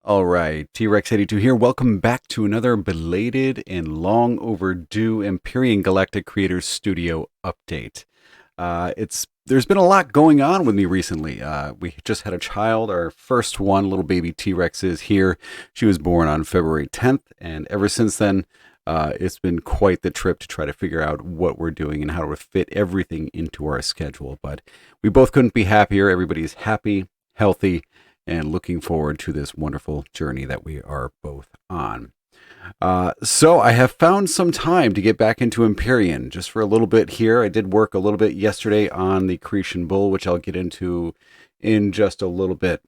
All right, T-Rex82 here. Welcome back to another belated and long overdue Empyrion Galactic Creators Studio update. It's There's been a lot going on with me recently. We just had a child, our first one, little baby T-Rex is here. She was born on February 10th, and ever since then, it's been quite the trip to try to figure out what we're doing and how to fit everything into our schedule. But we both couldn't be happier. Everybody's happy, healthy, and looking forward to this wonderful journey that we are both on. So I have found some time to get back into Empyrean just for a little bit here. I did work a little bit yesterday on the Cretian Bull, which I'll get into in just a little bit.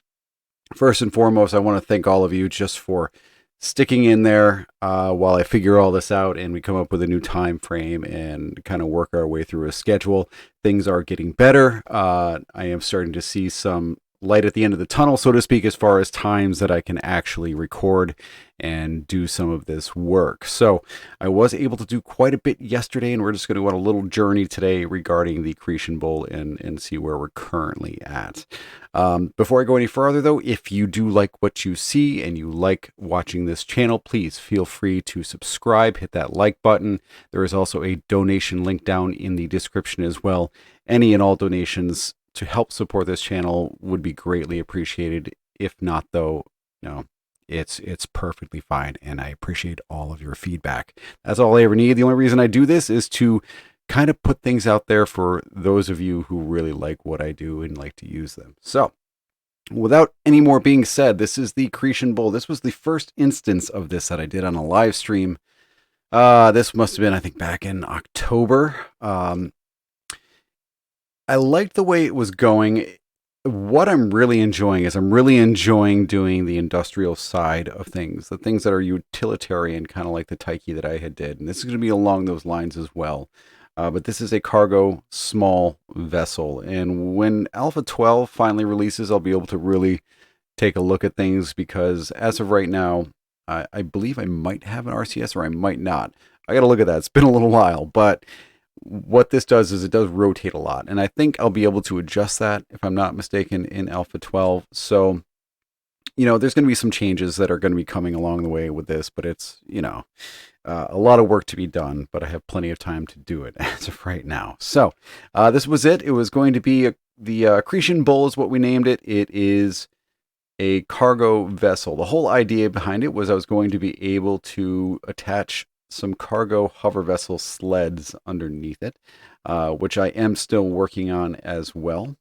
First and foremost, I want to thank all of you just for sticking in there while I figure all this out and we come up with a new time frame and kind of work our way through a schedule. Things are getting better. I am starting to see some light at the end of the tunnel, so to speak, as far as times that I can actually record and do some of this work. So I was able to do quite a bit yesterday, and we're just going to go on a little journey today regarding the Cretian Bowl and see where we're currently at. Before I go any further, though, if you do like what you see and you like watching this channel, please feel free to subscribe, hit that like button. There is also a donation link down in the description as well. Any and all donations to help support this channel would be greatly appreciated. If not, though, it's perfectly fine, and I appreciate all of your feedback. That's all I ever need. The only reason I do this is to kind of put things out there for those of you who really like what I do and like to use them. So, without any more being said, this is the Cretian Bull. This was the first instance of this that I did on a live stream. This must have been, I think, back in October. I liked the way it was going. What I'm really enjoying is I'm really enjoying doing the industrial side of things, the things that are utilitarian, kind of like the Taiki that I had did. And this is going to be along those lines as well. But this is a cargo small vessel. And when Alpha 12 finally releases, I'll be able to really take a look at things because as of right now, I believe I might have an RCS or I might not. I got to look at that. It's been a little while, but what this does is it does rotate a lot, and I think I'll be able to adjust that if I'm not mistaken in Alpha 12. So, there's going to be some changes that are going to be coming along the way with this, but it's, a lot of work to be done, but I have plenty of time to do it as of right now. So, this was it. It was going to be the Cretian Bull is what we named it. It is a cargo vessel. The whole idea behind it was I was going to be able to attach some cargo hover vessel sleds underneath it, which I am still working on as well.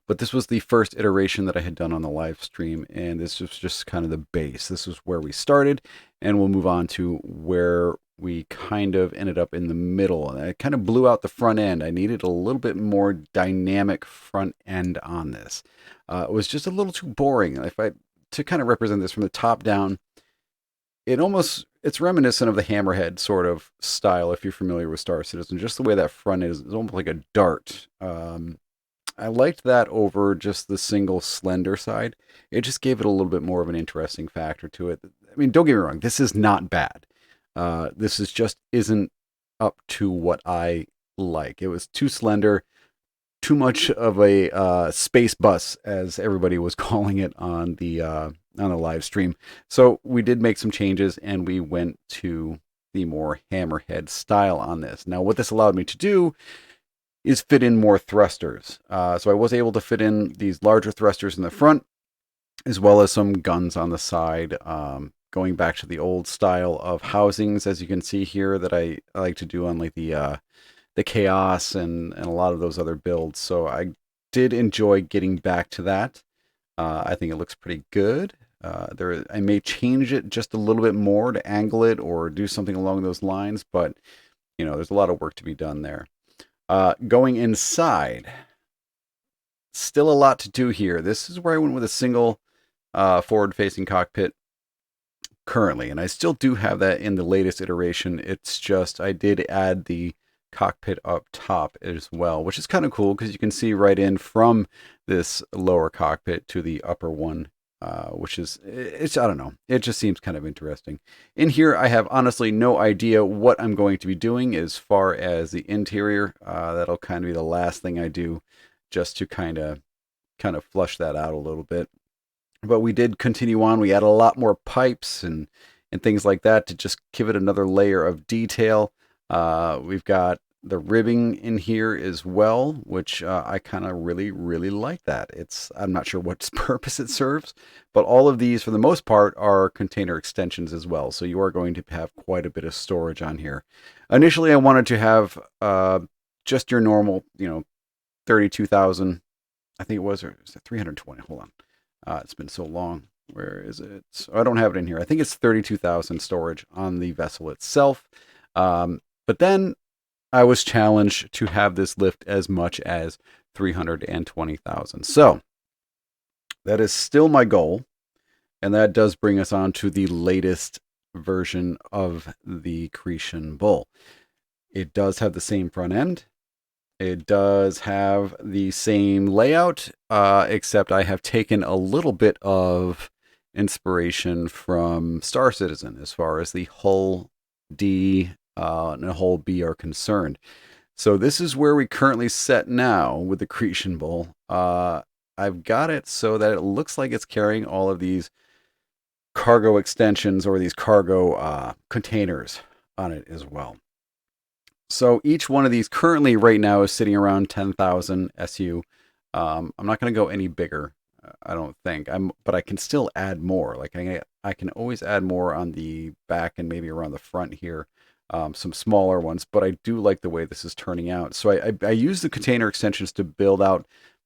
But this was the first iteration that I had done on the live stream, and this was just kind of the base. This was where we started, and we'll move on to where we kind of ended up in the middle. And I kind of blew out the front end. I needed a little bit more dynamic front end on this. It was just a little too boring. To kind of represent this from the top down, it's reminiscent of the hammerhead sort of style if you're familiar with Star Citizen. Just the way that front is almost like a dart. I liked that over just the single slender side. It just gave it a little bit more of an interesting factor to it. I mean, don't get me wrong, this is not bad. This is just isn't up to what I like. It was too slender, too much of a space bus, as everybody was calling it on the live stream. So we did make some changes, and we went to the more hammerhead style on this. Now, what this allowed me to do is fit in more thrusters. So I was able to fit in these larger thrusters in the front, as well as some guns on the side. Going back to the old style of housings, as you can see here, that I like to do on like the Chaos and a lot of those other builds. So I did enjoy getting back to that. I think it looks pretty good. I may change it just a little bit more to angle it or do something along those lines, but there's a lot of work to be done there. Going inside, still a lot to do here. This is where I went with a single forward-facing cockpit currently, and I still do have that in the latest iteration. It's just I did add the cockpit up top as well, which is kind of cool because you can see right in from this lower cockpit to the upper one, which is, I don't know, it just seems kind of interesting. In here, I have honestly no idea what I'm going to be doing as far as the interior. That'll kind of be the last thing I do, just to kind of flush that out a little bit. But we did continue on. We added a lot more pipes and things like that to just give it another layer of detail. We've got the ribbing in here as well, which I kind of really like that. I'm not sure what purpose it serves, but all of these, for the most part, are container extensions as well. So you are going to have quite a bit of storage on here. Initially, I wanted to have just your normal, 32,000. I think it was, or was it 320? Hold on. It's been so long. Where is it? I don't have it in here. I think it's 32,000 storage on the vessel itself. But then I was challenged to have this lift as much as 320,000. So that is still my goal. And that does bring us on to the latest version of the Cretian Bull. It does have the same front end. It does have the same layout, except I have taken a little bit of inspiration from Star Citizen as far as the hull D and the hull B are concerned. So this is where we currently set now with the Cretian Bull. I've got it so that it looks like it's carrying all of these cargo extensions or these cargo containers on it as well. So each one of these currently right now is sitting around 10,000 SU. I'm not going to go any bigger, I don't think. But I can still add more. Like I can always add more on the back and maybe around the front here. Some smaller ones, but I do like the way this is turning out. So I use the container extensions to build out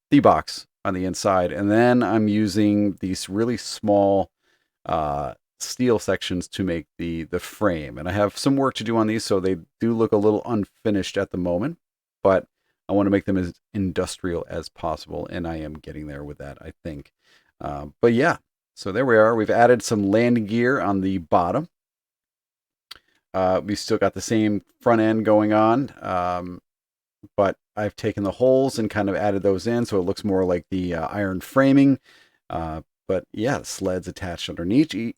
the box on the inside, and then I'm using these really small steel sections to make the frame. And I have some work to do on these, so they do look a little unfinished at the moment, but I want to make them as industrial as possible, and I am getting there with that, I think. But yeah, so there we are. We've added some landing gear on the bottom. We still got the same front end going on, but I've taken the holes and kind of added those in, so it looks more like the iron framing. But yeah, the sleds attached underneath.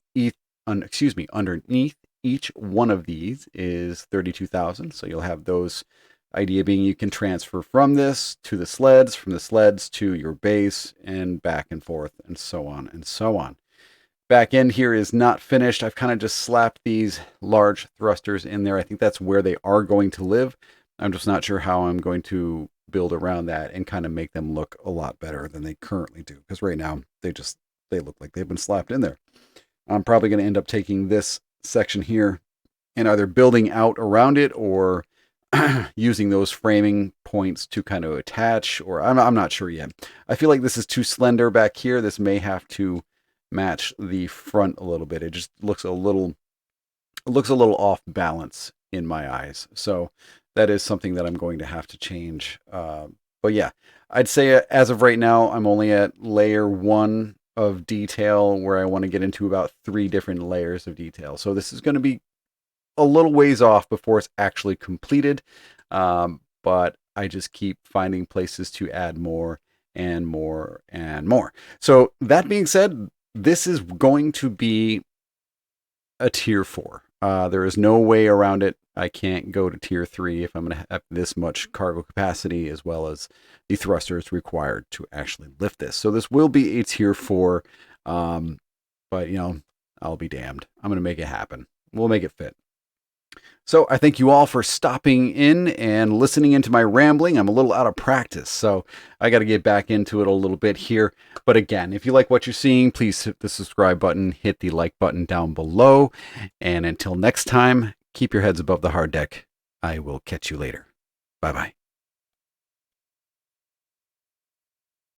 Underneath each one of these is 32,000. So you'll have those. Idea being you can transfer from this to the sleds, from the sleds to your base, and back and forth, and so on and so on. Back end here is not finished. I've kind of just slapped these large thrusters in there. I think that's where they are going to live. I'm just not sure how I'm going to build around that and kind of make them look a lot better than they currently do. Because right now they look like they've been slapped in there. I'm probably going to end up taking this section here and either building out around it or using those framing points to kind of attach, or I'm not sure yet. I feel like this is too slender back here. This may have to match the front a little bit. It just looks a little off balance in my eyes. So that is something that I'm going to have to change. But yeah, I'd say as of right now, I'm only at layer 1 of detail, where I want to get into about 3 different layers of detail. So this is going to be a little ways off before it's actually completed. But I just keep finding places to add more and more and more. So that being said, this is going to be a tier 4. There is no way around it. I can't go to tier 3 if I'm going to have this much cargo capacity, as well as the thrusters required to actually lift this. So this will be a tier 4. But I'll be damned. I'm going to make it happen. We'll make it fit. So I thank you all for stopping in and listening into my rambling. I'm a little out of practice, so I got to get back into it a little bit here. But again, if you like what you're seeing, please hit the subscribe button, hit the like button down below. And until next time, keep your heads above the hard deck. I will catch you later. Bye-bye.